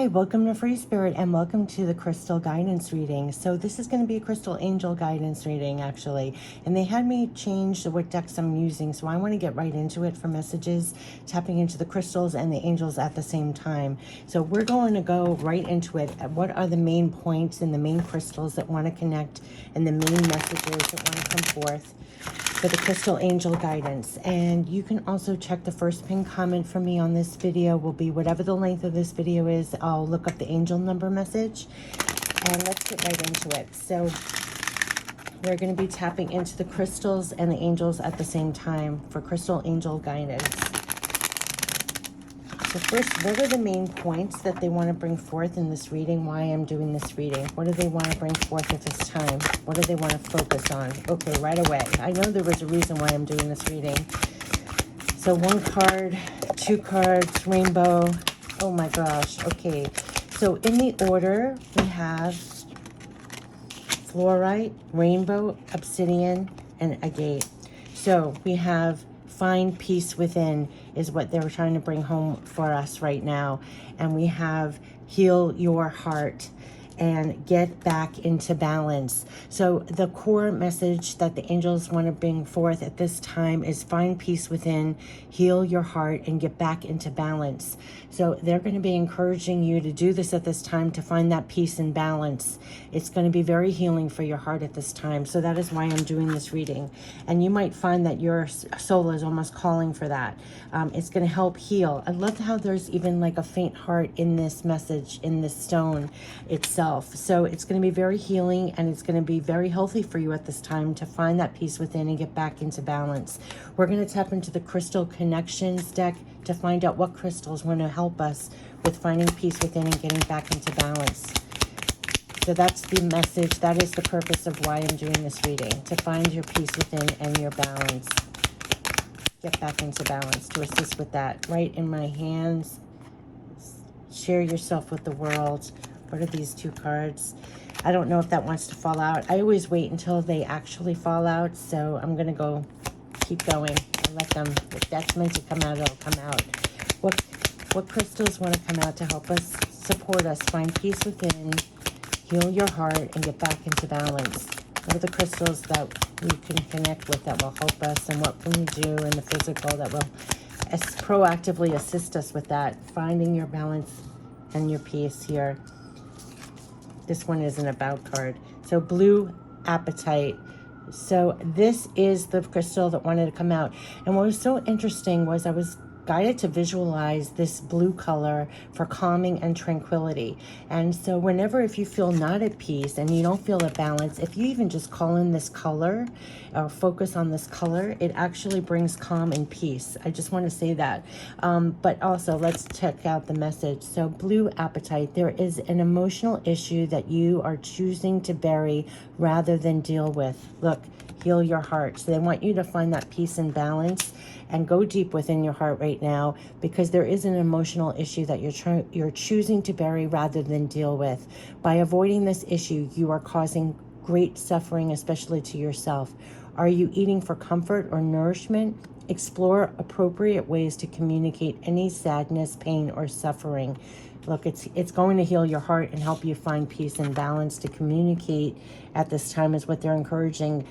Hi, welcome to Free Spirit and welcome to the Crystal Guidance Reading. So this is going to be a Crystal Angel Guidance Reading actually. And they had me change what decks I'm using. So I want to get right into it for messages, tapping into the crystals and the angels at the same time. So we're going to go right into it. What are the main points and the main crystals that want to connect and the main messages that want to come forth for the Crystal Angel Guidance. And you can also check the first pinned comment from me on this video will be whatever the length of this video is. I'll look up the angel number message and let's get right into it. So we're going to be tapping into the crystals and the angels at the same time for Crystal Angel Guidance. So first, what are the main points that they want to bring forth in this reading? Why I'm doing this reading? What do they want to bring forth at this time? What do they want to focus on? Okay, right away. I know there was a reason why I'm doing this reading. So 1 card, 2 cards, rainbow. Oh my gosh. Okay. So in the order, we have fluorite, rainbow, obsidian, and agate. So we have find peace within is what they're trying to bring home for us right now. And we have heal your heart and get back into balance. So the core message that the angels want to bring forth at this time is find peace within, heal your heart, and get back into balance. So they're going to be encouraging you to do this at this time to find that peace and balance. It's going to be very healing for your heart at this time. So that is why I'm doing this reading. And you might find that your soul is almost calling for that. It's going to help heal. I love how there's even like a faint heart in this message, in this stone itself. So it's going to be very healing and it's going to be very healthy for you at this time to find that peace within and get back into balance. We're going to tap into the Crystal Connections deck to find out what crystals want to help us with finding peace within and getting back into balance. So that's the message. That is the purpose of why I'm doing this reading, to find your peace within and your balance. Get back into balance, to assist with that. Right in my hands. Share yourself with the world. What are these 2 cards? I don't know if that wants to fall out. I always wait until they actually fall out. So I'm going to go keep going and let them, if that's meant to come out, it'll come out. What crystals want to come out to help us, support us, find peace within, heal your heart, and get back into balance? What are the crystals that we can connect with that will help us, and what can we do in the physical that will proactively assist us with that, finding your balance and your peace here? This one is an about card. So blue apatite. So this is the crystal that wanted to come out. And what was so interesting was I was guided to visualize this blue color for calming and tranquility. And so whenever, if you feel not at peace and you don't feel at balance, if you even just call in this color or focus on this color, it actually brings calm and peace. I just want to say that. But also let's check out the message. So blue apatite, there is an emotional issue that you are choosing to bury rather than deal with. Look, heal your heart. So they want you to find that peace and balance and go deep within your heart right now, because there is an emotional issue that you're choosing to bury rather than deal with. By avoiding this issue, you are causing great suffering, especially to yourself. Are you eating for comfort or nourishment? Explore appropriate ways to communicate any sadness, pain, or suffering. Look, it's going to heal your heart and help you find peace and balance. To communicate at this time is what they're encouraging.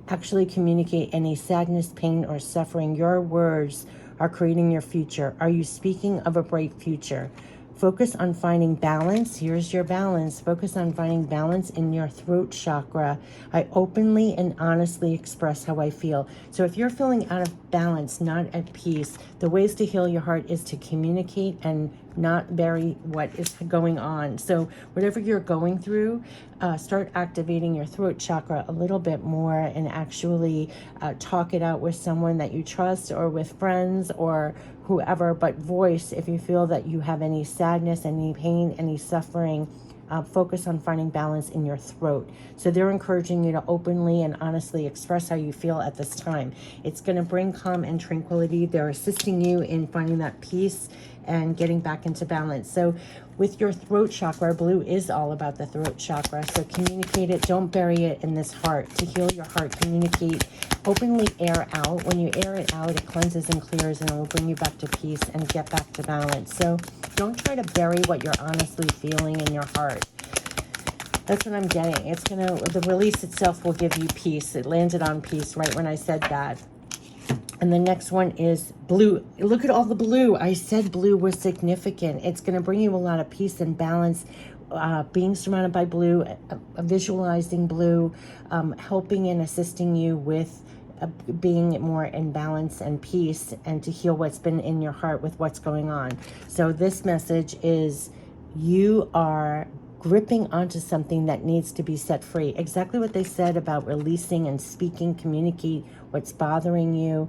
Actually communicate any sadness, pain, or suffering. Your words are creating your future. Are you speaking of a bright future? Focus on finding balance. Here's your balance. Focus on finding balance in your throat chakra. I openly and honestly express how I feel. So if you're feeling out of balance, not at peace, the ways to heal your heart is to communicate and not bury what is going on. So whatever you're going through, start activating your throat chakra a little bit more and actually talk it out with someone that you trust or with friends or whoever, but voice if you feel that you have any sadness, any pain, any suffering. Focus on finding balance in your throat. So they're encouraging you to openly and honestly express how you feel at this time. It's going to bring calm and tranquility. They're assisting you in finding that peace and getting back into balance. So with your throat chakra, blue is all about the throat chakra. So communicate it. Don't bury it in this heart. To heal your heart, communicate. Openly air out. When you air it out, it cleanses and clears, and it will bring you back to peace and get back to balance. So don't try to bury what you're honestly feeling in your heart. That's what I'm getting. It's the release itself will give you peace. It landed on peace right when I said that. And the next one is blue. Look at all the blue. I said blue was significant. It's going to bring you a lot of peace and balance. Being surrounded by blue, visualizing blue, helping and assisting you with being more in balance and peace, and to heal what's been in your heart with what's going on. So this message is you are gripping onto something that needs to be set free. Exactly what they said about releasing and speaking, communicate what's bothering you,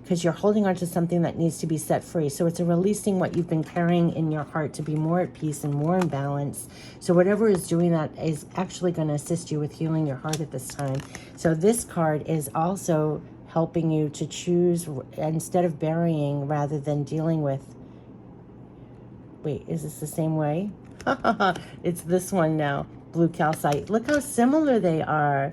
because you're holding on to something that needs to be set free. So it's a releasing what you've been carrying in your heart to be more at peace and more in balance. So whatever is doing that is actually going to assist you with healing your heart at this time. So this card is also helping you to choose, instead of burying rather than dealing with. Wait, is this the same way? It's this one now, blue calcite. Look how similar they are.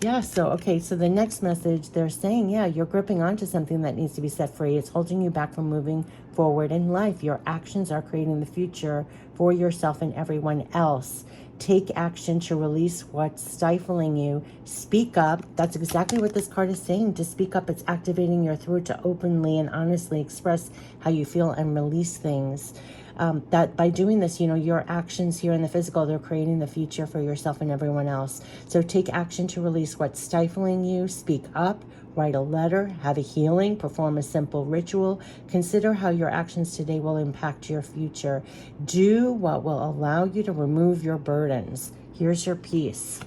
Yeah, so, okay, so the next message, they're saying, yeah, you're gripping onto something that needs to be set free. It's holding you back from moving forward in life. Your actions are creating the future for yourself and everyone else. Take action to release what's stifling you. Speak up. That's exactly what this card is saying. To speak up, it's activating your throat to openly and honestly express how you feel and release things. That by doing this, your actions here in the physical, they're creating the future for yourself and everyone else. So take action to release what's stifling you. Speak up, write a letter, have a healing, perform a simple ritual. Consider how your actions today will impact your future. Do what will allow you to remove your burdens. Here's your peace.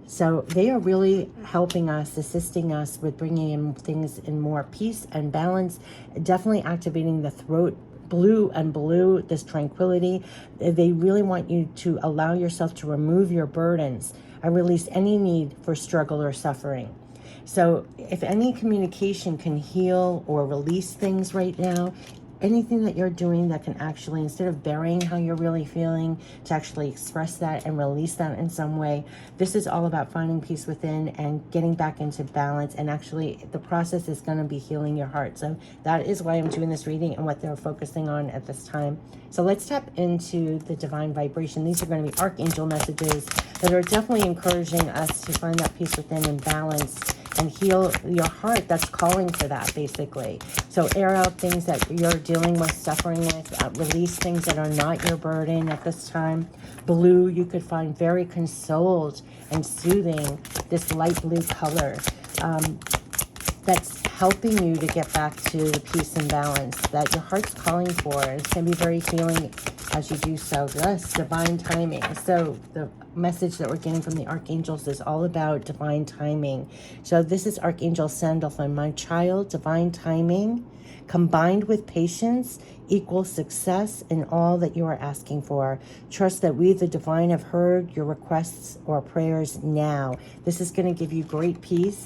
So they are really helping us, assisting us with bringing in things in more peace and balance, definitely activating the throat blue, this tranquility. They really want you to allow yourself to remove your burdens and release any need for struggle or suffering. So if any communication can heal or release things right now, anything that you're doing that can actually, instead of burying how you're really feeling, to actually express that and release that in some way. This is all about finding peace within and getting back into balance. And actually, the process is going to be healing your heart. So that is why I'm doing this reading and what they're focusing on at this time. So let's tap into the divine vibration. These are going to be archangel messages that are definitely encouraging us to find that peace within and balance and heal your heart that's calling for that, basically. So air out things that you're dealing with, suffering with, release things that are not your burden at this time. Blue, you could find very consoled and soothing, this light blue color that's helping you to get back to the peace and balance that your heart's calling for. It's going to be very healing as you do so. Yes, divine timing. So the message that we're getting from the archangels is all about divine timing. So this is Archangel Sandalphon. My child, divine timing combined with patience equals success in all that you are asking for. Trust that we, the divine, have heard your requests or prayers now. This is going to give you great peace.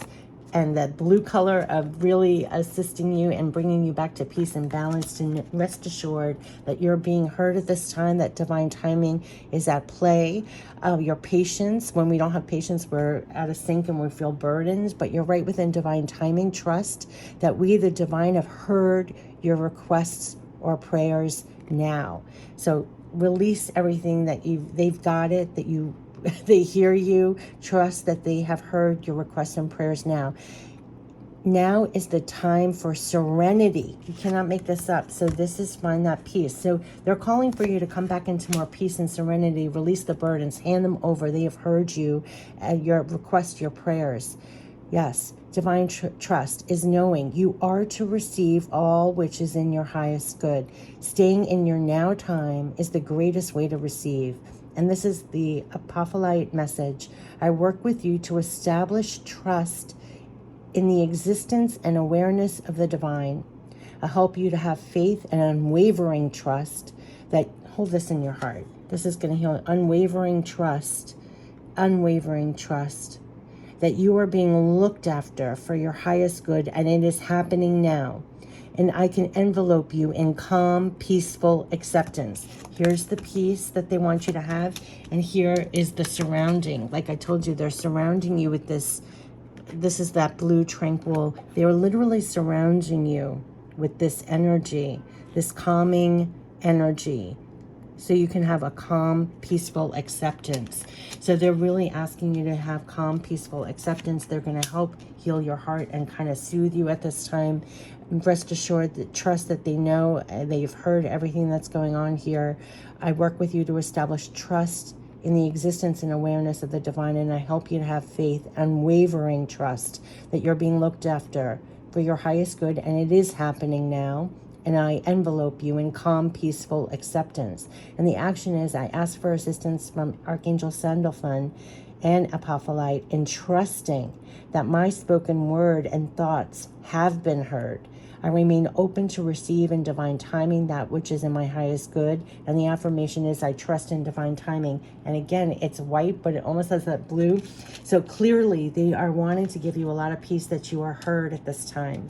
And that blue color of really assisting you and bringing you back to peace and balance, to rest assured that you're being heard at this time, that divine timing is at play. Your patience, when we don't have patience, we're out of sync and we feel burdened, but you're right within divine timing. Trust that we, the divine, have heard your requests or prayers now. So release everything that they've got it, that they hear you. Trust that they have heard your requests and prayers now. Now is the time for serenity. You cannot make this up. So this is find that peace. So they're calling for you to come back into more peace and serenity. Release the burdens. Hand them over. They have heard you. Your request, your prayers. Yes. Divine trust is knowing you are to receive all which is in your highest good. Staying in your now time is the greatest way to receive. And this is the Apophyllite message. I work with you to establish trust in the existence and awareness of the divine. I help you to have faith and unwavering trust that, hold this in your heart. This is going to heal unwavering trust that you are being looked after for your highest good, and it is happening now. and I can envelope you in calm, peaceful acceptance. Here's the peace that they want you to have, and here is the surrounding. Like I told you, they're surrounding you with this. This is that blue tranquil. They're literally surrounding you with this energy, this calming energy, so you can have a calm, peaceful acceptance. So they're really asking you to have calm, peaceful acceptance. They're going to help heal your heart and kind of soothe you at this time. Rest assured that trust that they know, they've heard everything that's going on here. I work with you to establish trust in the existence and awareness of the divine, and I help you to have faith, unwavering trust that you're being looked after for your highest good, and it is happening now. And I envelope you in calm, peaceful acceptance. And the action is, I ask for assistance from Archangel Sandalphon and Apophyllite in trusting that my spoken word and thoughts have been heard. I remain open to receive in divine timing that which is in my highest good. And the affirmation is, I trust in divine timing. And again, it's white, but it almost has that blue. So clearly, they are wanting to give you a lot of peace that you are heard at this time.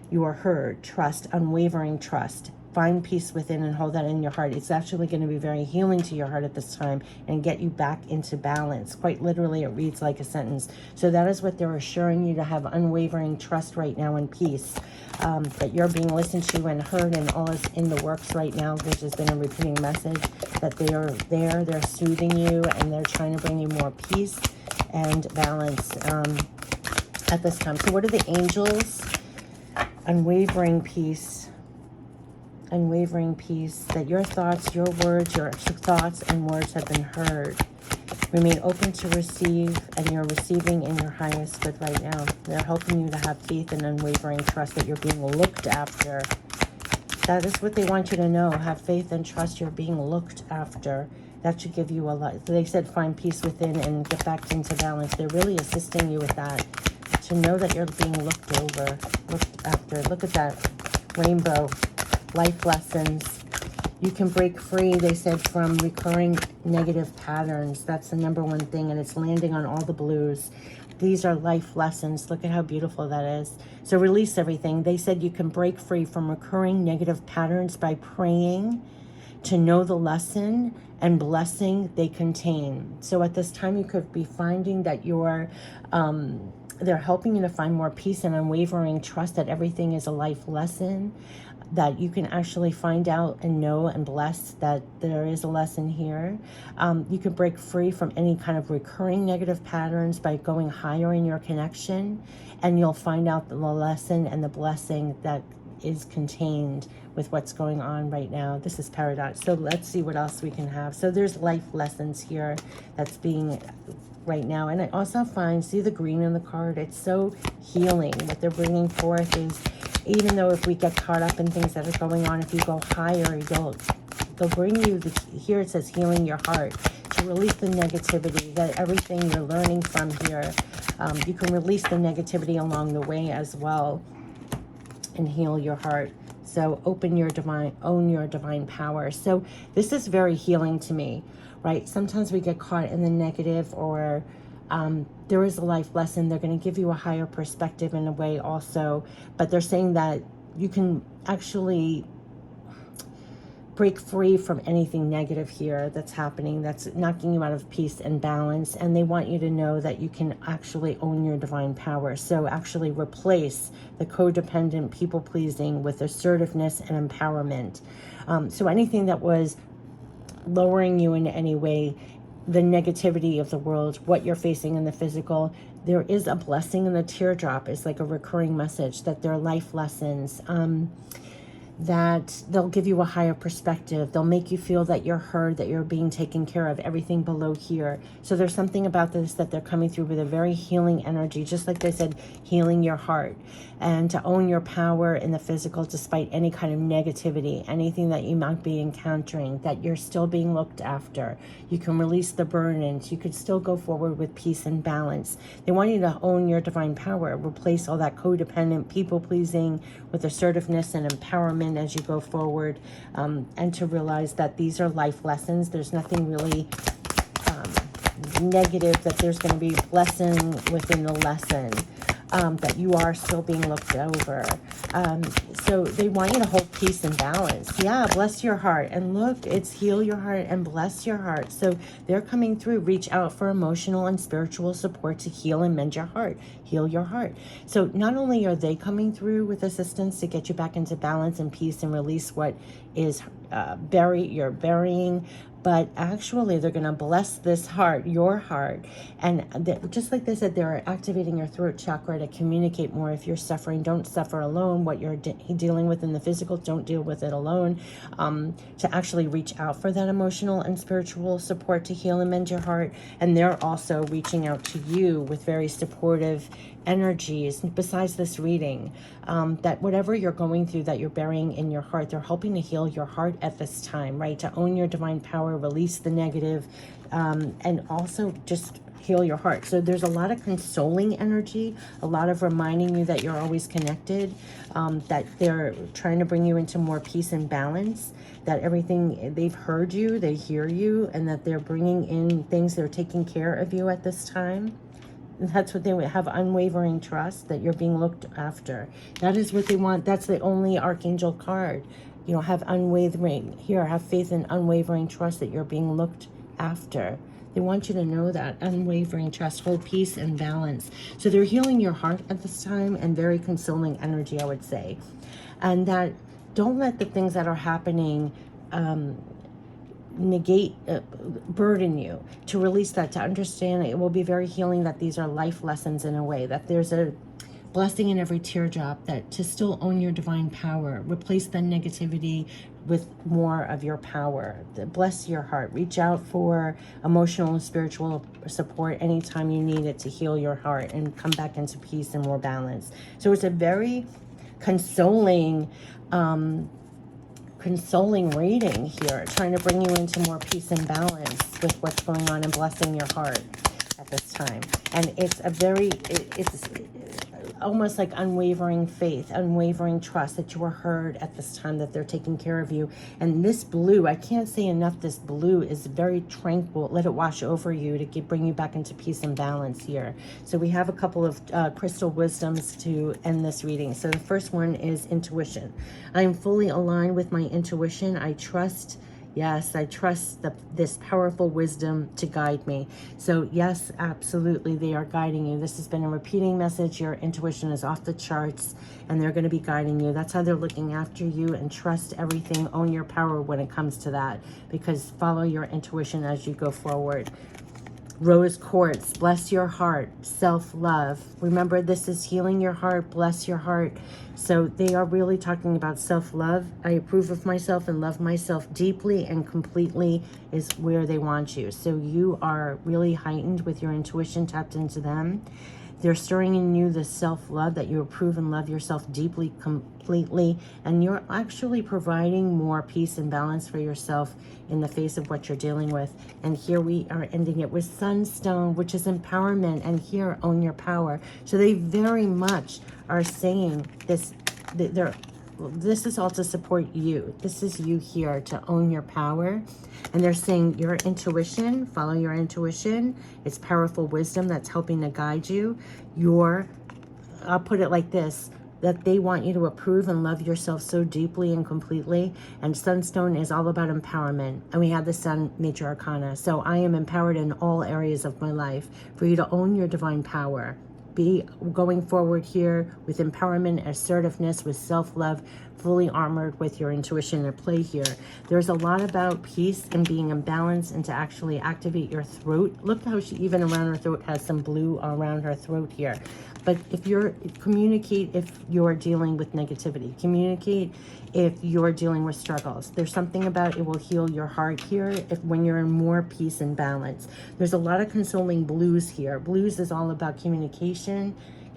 You are heard. Trust, unwavering trust. Find peace within and hold that in your heart. It's actually going to be very healing to your heart at this time and get you back into balance. Quite literally, it reads like a sentence. So that is what they're assuring you, to have unwavering trust right now and peace. That you're being listened to and heard, and all is in the works right now. There's just been a repeating message that they are there, they're soothing you, and they're trying to bring you more peace and balance at this time. So what are the angels? Unwavering peace. Unwavering peace, that your thoughts, your words, your thoughts and words have been heard. Remain open to receive, and you're receiving in your highest good right now. They're helping you to have faith and unwavering trust that you're being looked after. That is what they want you to know. Have faith and trust you're being looked after. That should give you a lot. They said find peace within and get back into balance. They're really assisting you with that. To know that you're being looked over, looked after. Look at that rainbow. Life lessons. You can break free, they said, from recurring negative patterns. That's the number one thing, and it's landing on all the blues. These are life lessons. Look at how beautiful that is. So release everything. They said you can break free from recurring negative patterns by praying to know the lesson and blessing they contain. So at this time, you could be finding that you're they're helping you to find more peace and unwavering trust that everything is a life lesson, that you can actually find out and know and bless that there is a lesson here. You can break free from any kind of recurring negative patterns by going higher in your connection, and you'll find out the lesson and the blessing that is contained with what's going on right now. This is Paradox. So let's see what else we can have. So there's life lessons here that's being right now. And I also find, see the green in the card? It's so healing. What they're bringing forth is, even though if we get caught up in things that are going on, if you go higher, they'll bring you, here it says healing your heart, to release the negativity, that everything you're learning from here, you can release the negativity along the way as well and heal your heart. So own your divine power. So this is very healing to me, right? Sometimes we get caught in the negative, or there is a life lesson. They're going to give you a higher perspective in a way also, but they're saying that you can actually break free from anything negative here that's happening, that's knocking you out of peace and balance. And they want you to know that you can actually own your divine power. So actually replace the codependent people-pleasing with assertiveness and empowerment. So anything that was lowering you in any way, the negativity of the world, what you're facing in the physical, there is a blessing in the teardrop. It's like a recurring message that there are life lessons, that they'll give you a higher perspective. They'll make you feel that you're heard, that you're being taken care of, everything below here. So there's something about this that they're coming through with a very healing energy, just like they said, healing your heart, and to own your power in the physical despite any kind of negativity, anything that you might be encountering, that you're still being looked after. You can release the burdens. You could still go forward with peace and balance. They want you to own your divine power, replace all that codependent people-pleasing with assertiveness and empowerment as you go forward, and to realize that these are life lessons. There's nothing really negative, that there's going to be blessing within the lesson, that you are still being looked over. So they want you to hold peace and balance. Yeah, bless your heart. And look, it's heal your heart and bless your heart. So they're coming through. Reach out for emotional and spiritual support to heal and mend your heart. Heal your heart. So not only are they coming through with assistance to get you back into balance and peace and release what is you're burying, but actually they're going to bless this heart, your heart. And just like they said, they're activating your throat chakra to communicate more. If you're suffering, don't suffer alone. What you're dealing with in the physical, don't deal with it alone. To actually reach out for that emotional and spiritual support to heal and mend your heart. And they're also reaching out to you with very supportive energies besides this reading, that whatever you're going through that you're burying in your heart, they're helping to heal your heart at this time, right? To own your divine power, release the negative, and also just heal your heart. So there's a lot of consoling energy, a lot of reminding you that you're always connected, that they're trying to bring you into more peace and balance, that everything, they've heard you, they hear you, and that they're bringing in things, they're taking care of you at this time. That's what they would have, unwavering trust that you're being looked after. That is what they want. That's the only archangel card. You know, have unwavering, here, have faith and unwavering trust that you're being looked after. They want you to know that, unwavering trust, hold peace and balance. So they're healing your heart at this time, and very consoling energy, I would say. And that don't let the things that are happening negate, burden you, to release that, to understand it will be very healing, that these are life lessons in a way, that there's a blessing in every teardrop, that to still own your divine power, replace the negativity with more of your power. Bless your heart. Reach out for emotional and spiritual support anytime you need it to heal your heart and come back into peace and more balance. So it's a very consoling reading here, trying to bring you into more peace and balance with what's going on and blessing your heart at this time. And it's a very, it's almost like unwavering faith, unwavering trust that you are heard at this time, that they're taking care of you. And this blue, I can't say enough, this blue is very tranquil. Let it wash over you to bring you back into peace and balance here. So we have a couple of crystal wisdoms to end this reading. So the first one is intuition. I am fully aligned with my intuition. I trust. Yes, I trust this powerful wisdom to guide me. So yes, absolutely, they are guiding you. This has been a repeating message. Your intuition is off the charts, and they're going to be guiding you. That's how they're looking after you. And trust everything. Own your power when it comes to that, because follow your intuition as you go forward. Rose quartz, bless your heart, self-love. Remember, this is healing your heart, bless your heart. So they are really talking about self-love. I approve of myself and love myself deeply and completely is where they want you. So you are really heightened with your intuition, tapped into them. They're stirring in you this self-love, that you approve and love yourself deeply, completely, and you're actually providing more peace and balance for yourself in the face of what you're dealing with. And here we are ending it with Sunstone, which is empowerment, and here, own your power. So they very much are saying this, this is all to support you. This is you here to own your power. And they're saying your intuition, follow your intuition. It's powerful wisdom that's helping to guide you. I'll put it like this, that they want you to approve and love yourself so deeply and completely. And Sunstone is all about empowerment. And we have the Sun Major Arcana. So I am empowered in all areas of my life for you to own your divine power. Be going forward here with empowerment, assertiveness, with self-love, fully armored with your intuition at play here. There's a lot about peace and being in balance, and to actually activate your throat. Look how she, even around her throat, has some blue around her throat here. But communicate if you're dealing with negativity. Communicate if you're dealing with struggles. There's something about it will heal your heart here when you're in more peace and balance. There's a lot of consoling blues here. Blues is all about communication.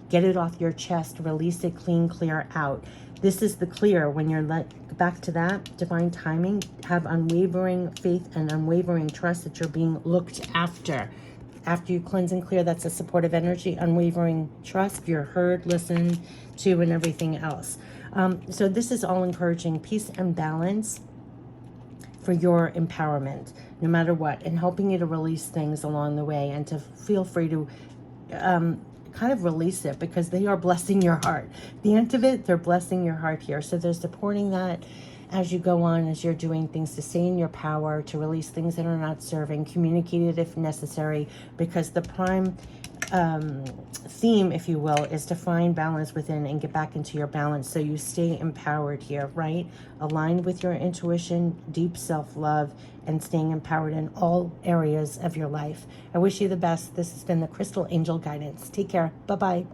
Get it off your chest. Release it, clean, clear out. This is the clear. When you're back to that divine timing, have unwavering faith and unwavering trust that you're being looked after. After you cleanse and clear, that's a supportive energy, unwavering trust, you're heard, listened to, and everything else. So this is all encouraging peace and balance for your empowerment, no matter what, and helping you to release things along the way, and to feel free to kind of release it, because they are blessing your heart. At the end of it, they're blessing your heart here. So they're supporting that as you go on, as you're doing things, to stay in your power, to release things that are not serving, communicate it if necessary, because the prime theme, if you will, is to find balance within and get back into your balance, so you stay empowered here, right? Aligned with your intuition, deep self-love, and staying empowered in all areas of your life. I wish you the best. This has been the Crystal Angel Guidance. Take care. Bye-bye.